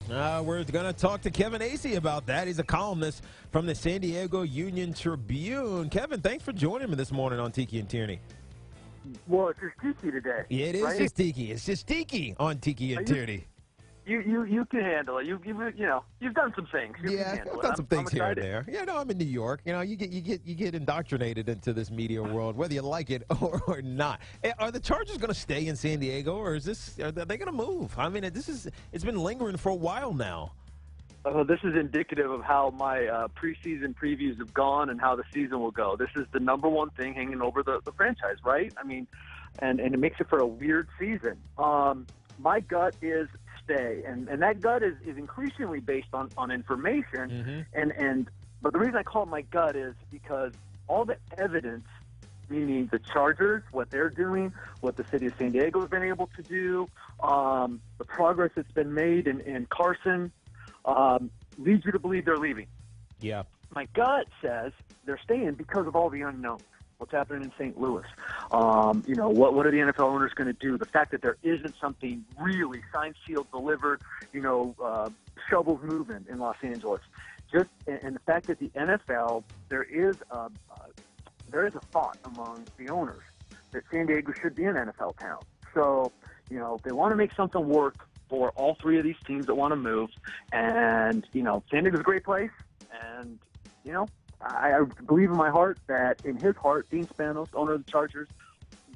We're going to talk to Kevin Acee about that. He's a columnist from the San Diego Union Tribune. Kevin, thanks for joining me this morning on Tiki and Tierney. Well, it's just Tiki today. Yeah, it is right? just Tiki. It's just Tiki on Tiki and Tierney. You can handle it. You've done some things. I've done some things here and there. Yeah, no, I'm in New York. You get indoctrinated into this media world, whether you like it or not. Are the Chargers going to stay in San Diego, or are they going to move? I mean, it's been lingering for a while now. This is indicative of how my preseason previews have gone and how the season will go. This is the number one thing hanging over the franchise, right? I mean, and it makes it for a weird season. My gut is stay, and that gut is increasingly based on information. Mm-hmm. But the reason I call it my gut is because all the evidence, meaning the Chargers, what they're doing, what the city of San Diego has been able to do, the progress that's been made in Carson, leads you to believe they're leaving. Yeah. My gut says they're staying because of all the unknowns. What's happening in St. Louis? What are the NFL owners going to do? The fact that there isn't something really signed, sealed, delivered, shovels moving in Los Angeles. And the fact that the NFL, there is a thought among the owners that San Diego should be an NFL town. So, they want to make something work for all three of these teams that want to move. And, San Diego's a great place. And, I believe in my heart that in his heart, Dean Spanos, owner of the Chargers,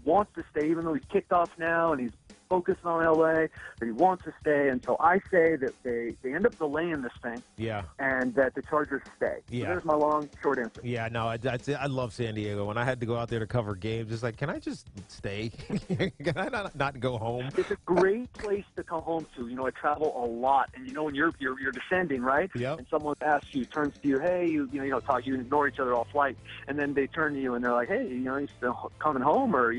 wants to stay, even though he's kicked off now and he's focused on L.A., that he wants to stay. And so I say that they end up delaying this thing. Yeah. And that the Chargers stay. Yeah. So there's my long, short answer. Yeah, no, I love San Diego. When I had to go out there to cover games, it's like, can I just stay? Can I not go home? It's a great place to come home to. I travel a lot, and when you're descending, right? Yep. And someone asks you, turns to you, hey, you talk, you ignore each other all flight, and then they turn to you and they're like, hey, you still coming home or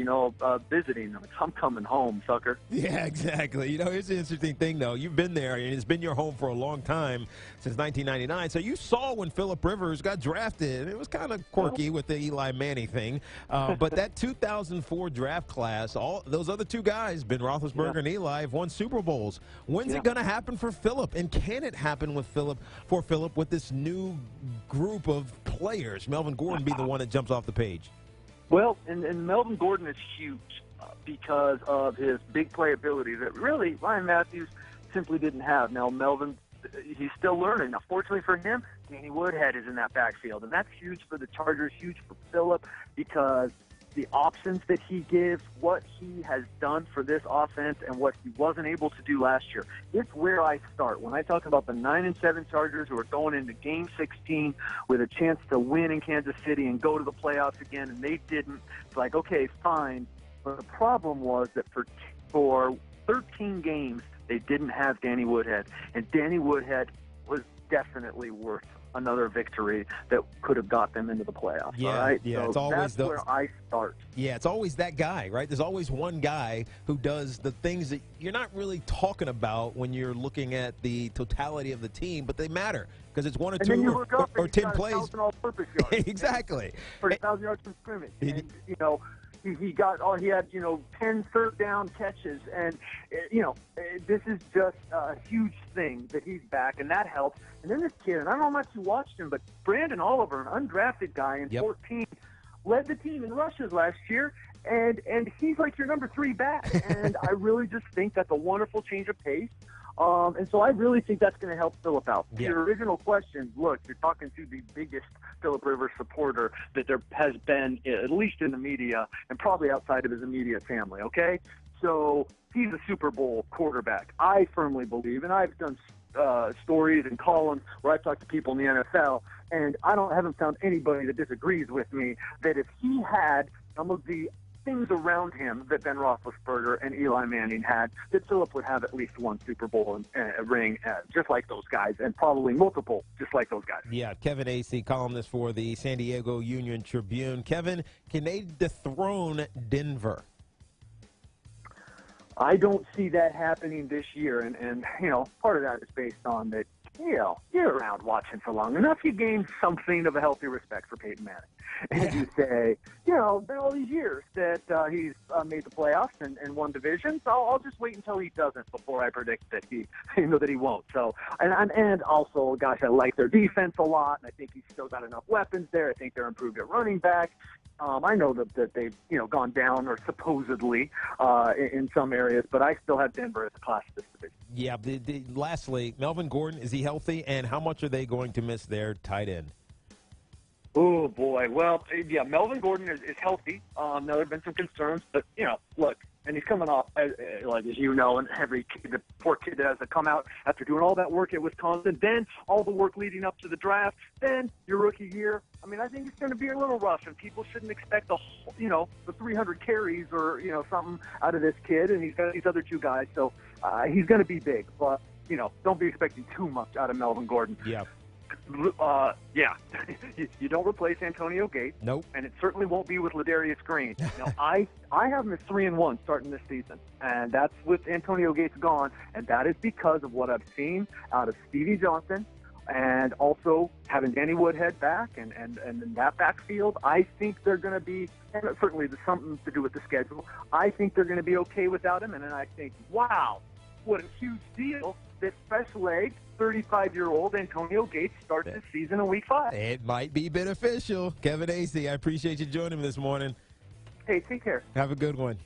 visiting? I'm like, I'm coming home, sucker. Yeah, exactly. Here's the interesting thing, though. You've been there, and it's been your home for a long time, since 1999. So you saw when Phillip Rivers got drafted, and it was kind of quirky with the Eli Manning thing. But that 2004 draft class, all those other two guys, Ben Roethlisberger and Eli, have won Super Bowls. When's it going to happen for Phillip? And can it happen with Phillip with this new group of players? Melvin Gordon being the one that jumps off the page. Well, and Melvin Gordon is huge because of his big play ability that really Ryan Matthews simply didn't have. Now, Melvin, he's still learning. Now, fortunately for him, Danny Woodhead is in that backfield, and that's huge for the Chargers, huge for Phillip, because the options that he gives, what he has done for this offense and what he wasn't able to do last year. It's where I start. When I talk about the 9-7 Chargers who are going into Game 16 with a chance to win in Kansas City and go to the playoffs again, and they didn't, it's like, okay, fine. But the problem was that for 13 games, they didn't have Danny Woodhead. And Danny Woodhead was definitely worth another victory that could have got them into the playoffs. Yeah, all right? yeah, so it's always that's where I start. Yeah, it's always that guy, right? There's always one guy who does the things that you're not really talking about when you're looking at the totality of the team, but they matter because it's one or two or 10 plays. All-purpose yards. Exactly. For 1,000 yards from scrimmage. And, he had 10 third down catches, and this is just a huge thing that he's back, and that helps. And then this kid, and I don't know how much you watched him, but Brandon Oliver, an undrafted guy in 14, led the team in rushes last year, and he's like your number 3 back. And I really just think that's a wonderful change of pace. And so I really think that's going to help Phillip out. Yeah. Your original question, look, you're talking to the biggest Phillip Rivers supporter that there has been, at least in the media, and probably outside of his immediate family, okay? So he's a Super Bowl quarterback. I firmly believe, and I've done stories and columns where I've talked to people in the NFL, and haven't found anybody that disagrees with me that if he had some of the things around him that Ben Roethlisberger and Eli Manning had, that Phillip would have at least one Super Bowl ring, just like those guys, and probably multiple, just like those guys. Yeah, Kevin Acee, columnist for the San Diego Union Tribune. Kevin, can they dethrone Denver? I don't see that happening this year, and part of that is based on that. You're around watching for long enough, you gain something of a healthy respect for Peyton Manning. And you say, been all these years that he's made the playoffs and won divisions, I'll just wait until he doesn't before I predict that that he won't. So, and also, gosh, I like their defense a lot, and I think he's still got enough weapons there. I think they're improved at running back. I know that they've gone down or supposedly in some areas, but I still have Denver as a class of this division. Yeah. Lastly, Melvin Gordon, is he healthy, and how much are they going to miss their tight end? Oh boy. Well, yeah, Melvin Gordon is healthy. Now there have been some concerns, but look, and he's coming off as and every kid, the poor kid that has to come out after doing all that work at Wisconsin, then all the work leading up to the draft, then your rookie year. I mean, I think it's going to be a little rough, and people shouldn't expect the 300 carries or something out of this kid, and he's got these other two guys, so he's going to be big, but don't be expecting too much out of Melvin Gordon. Yeah. You don't replace Antonio Gates. Nope. And it certainly won't be with Ladarius Green. Now, I have him as 3-1 starting this season, and that's with Antonio Gates gone, and that is because of what I've seen out of Stevie Johnson, and also having Danny Woodhead back, and in that backfield, I think they're going to be, and certainly there's something to do with the schedule, I think they're going to be okay without him, and then I think, wow, what a huge deal that fresh-legged, 35-year-old Antonio Gates starts this season in Week 5. It might be beneficial. Kevin Acee, I appreciate you joining me this morning. Hey, take care. Have a good one.